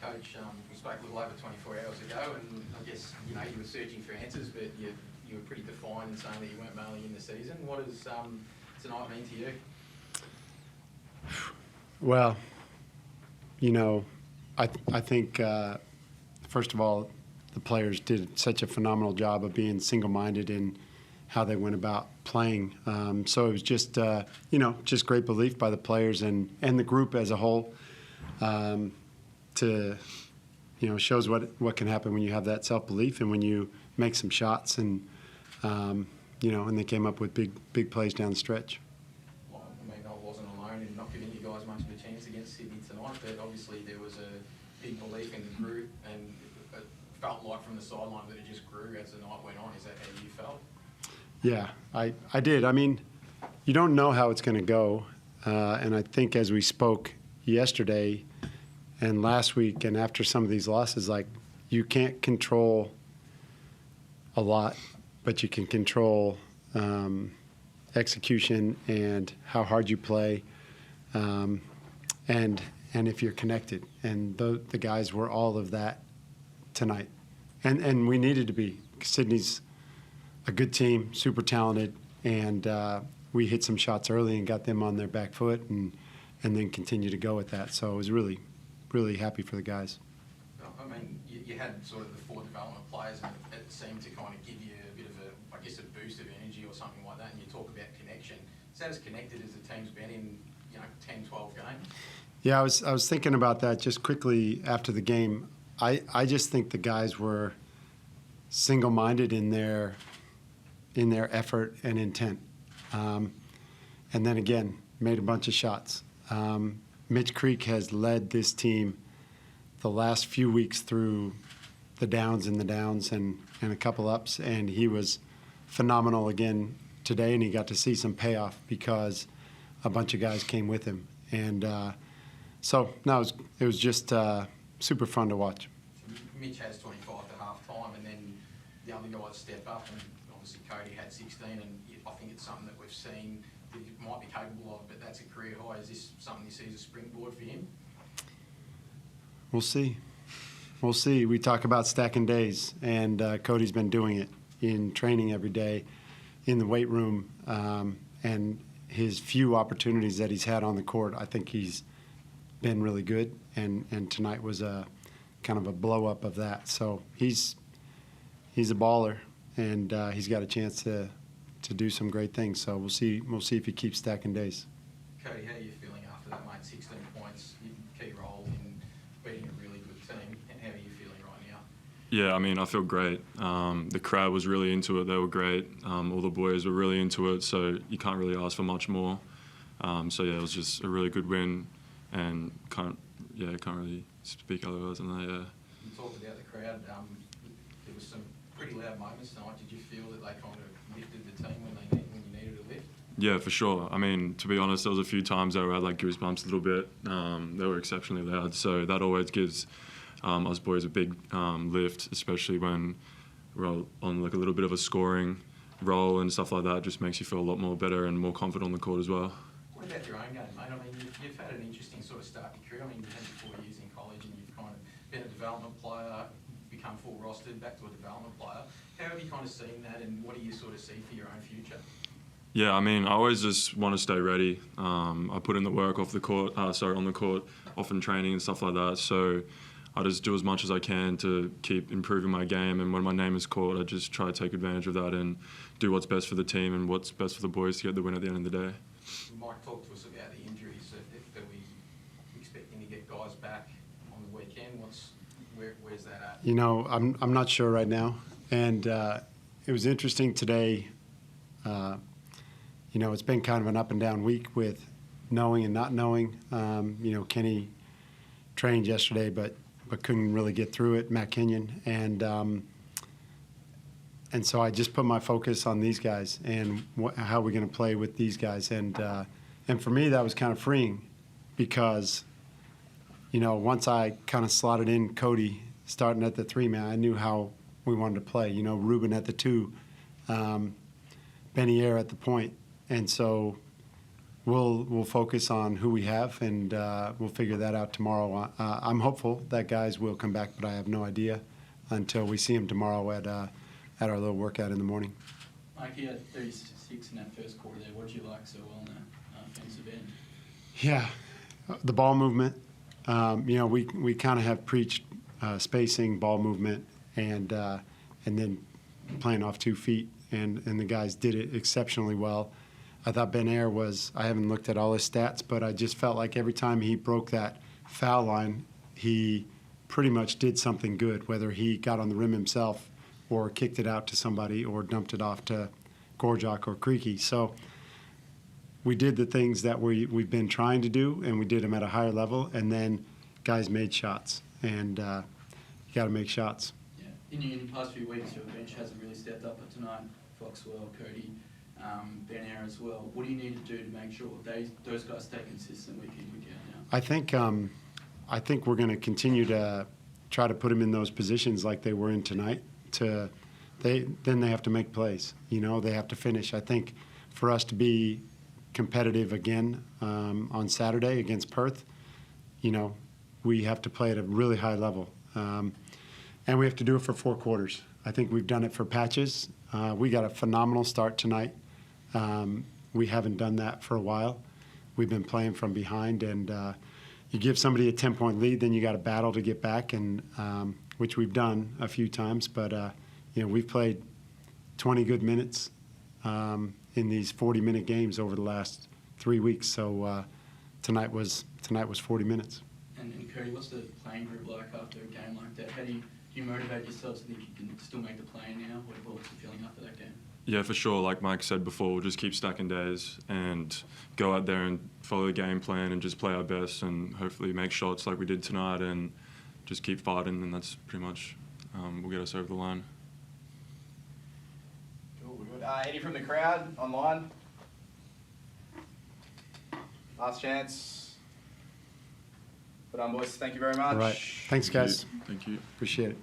Coach, we spoke a little over 24 hours ago, and I guess you were searching for answers, but you were pretty defined in saying that you weren't mailing in the season. What does tonight mean to you? Well, I think first of all, the players did such a phenomenal job of being single-minded in how they went about playing. So it was just just great belief by the players and the group as a whole. Shows what can happen when you have that self-belief and when you make some shots and and they came up with big plays down the stretch. Well, I mean, I wasn't alone in not giving you guys much of a chance against Sydney tonight, but obviously there was a big belief in the group, and it felt like from the sideline that it just grew as the night went on. Is that how you felt? Yeah, I did. I mean, you don't know how it's going to go, and I think as we spoke yesterday and last week and after some of these losses, like, you can't control a lot, but you can control execution and how hard you play, and if you're connected. And the guys were all of that tonight, and we needed to be. Sydney's a good team, super talented, and we hit some shots early and got them on their back foot, and then continue to go with that. So I was really, really happy for the guys. I mean, you had sort of the 4 development players, and it seemed to kind of give you a bit of a boost of energy or something like that, and you talk about connection. Is that as connected as the team's been in 10, 12 games? Yeah, I was thinking about that just quickly after the game. I just think the guys were single-minded in their effort and intent. And then again, made a bunch of shots. Mitch Creek has led this team the last few weeks through the downs and a couple ups, and he was phenomenal again today, and he got to see some payoff because a bunch of guys came with him. And it was just super fun to watch. Mitch has 25 at half-time, and then the other guys step up, and obviously Kody had 16, and I think it's something that we've seen that he might be capable of, but that's a career high. Is this something you see as a springboard for him? We'll see. We'll see. We talk about stacking days, and Kody's been doing it in training every day, in the weight room, and his few opportunities that he's had on the court, I think he's been really good, and tonight was a kind of a blow-up of that. So he's a baller, and he's got a chance to do some great things. So we'll see if he keeps stacking days. Kody, how are you feeling after that, mate? 16 points, key role in beating a really good team. And how are you feeling right now? Yeah, I mean, I feel great. The crowd was really into it. They were great. All the boys were really into it, so you can't really ask for much more. So yeah, it was just a really good win, and can't really speak otherwise than that. Yeah. You talked about the crowd. There was some pretty loud moments tonight. Did you feel that they kind of lifted the team when you needed a lift? Yeah, for sure. I mean, to be honest, there was a few times where I had like goosebumps a little bit. They were exceptionally loud, so that always gives us boys a big lift, especially when we're on like a little bit of a scoring role and stuff like that. It just makes you feel a lot more better and more confident on the court as well. What about your own game, mate? I mean, you've had an interesting sort of start to your career. I mean, you've had 4 years in college, and you've kind of been a development player, become full rostered, back to a development player. How have you kind of seen that, and what do you sort of see for your own future? Yeah, I mean, I always just want to stay ready. I put in the work on the court, often training and stuff like that. So I just do as much as I can to keep improving my game. And when my name is called, I just try to take advantage of that and do what's best for the team and what's best for the boys to get the win at the end of the day. Mike, talk to us about the injuries. Are we expecting to get guys back on the weekend? Where's that at? I'm not sure right now. And it was interesting today. It's been kind of an up and down week with knowing and not knowing. Kenny trained yesterday, but couldn't really get through it. Matt Kenyon, and so I just put my focus on these guys and how we're going to play with these guys. And for me, that was kind of freeing because, once I kind of slotted in Kody starting at the 3-man, I knew how we wanted to play. Ruben at the 2, Benny Air at the point. And so we'll focus on who we have, and we'll figure that out tomorrow. I'm hopeful that guys will come back, but I have no idea until we see them tomorrow at our little workout in the morning. Mike, you had 36 in that first quarter there. What did you like so well in that offensive end? Yeah, the ball movement. We kind of have preached spacing, ball movement, and then playing off 2 feet, and the guys did it exceptionally well. I thought Ben Ayer I haven't looked at all his stats, but I just felt like every time he broke that foul line, he pretty much did something good, whether he got on the rim himself or kicked it out to somebody or dumped it off to Gorjak or Creaky. So we did the things that we've been trying to do, and we did them at a higher level, and then guys made shots, and you got to make shots. Yeah. In the past few weeks, your bench hasn't really stepped up, but tonight, Foxwell, Kody, Ben Ayer as well. What do you need to do to make sure those guys stay consistent week in, week out now? I think we're going to continue to try to put them in those positions like they were in tonight. Then they have to make plays. They have to finish. I think for us to be competitive again on Saturday against Perth, we have to play at a really high level, and we have to do it for 4 quarters. I think we've done it for patches. We got a phenomenal start tonight. We haven't done that for a while. We've been playing from behind, and you give somebody a 10-point lead, then you got to battle to get back, and which we've done a few times. But we've played 20 good minutes in these 40-minute games over the last 3 weeks. So tonight was 40 minutes. And Kody, what's the playing group like after a game like that? How do you motivate yourself so that you can still make the play now? What's the feeling after that game? Yeah, for sure. Like Mike said before, we'll just keep stacking days and go out there and follow the game plan and just play our best and hopefully make shots like we did tonight and just keep fighting, and that's pretty much will get us over the line. Cool, we're good. Any from the crowd online? Last chance. But boys, thank you very much. All right. Thanks, guys. Thank you. Appreciate it.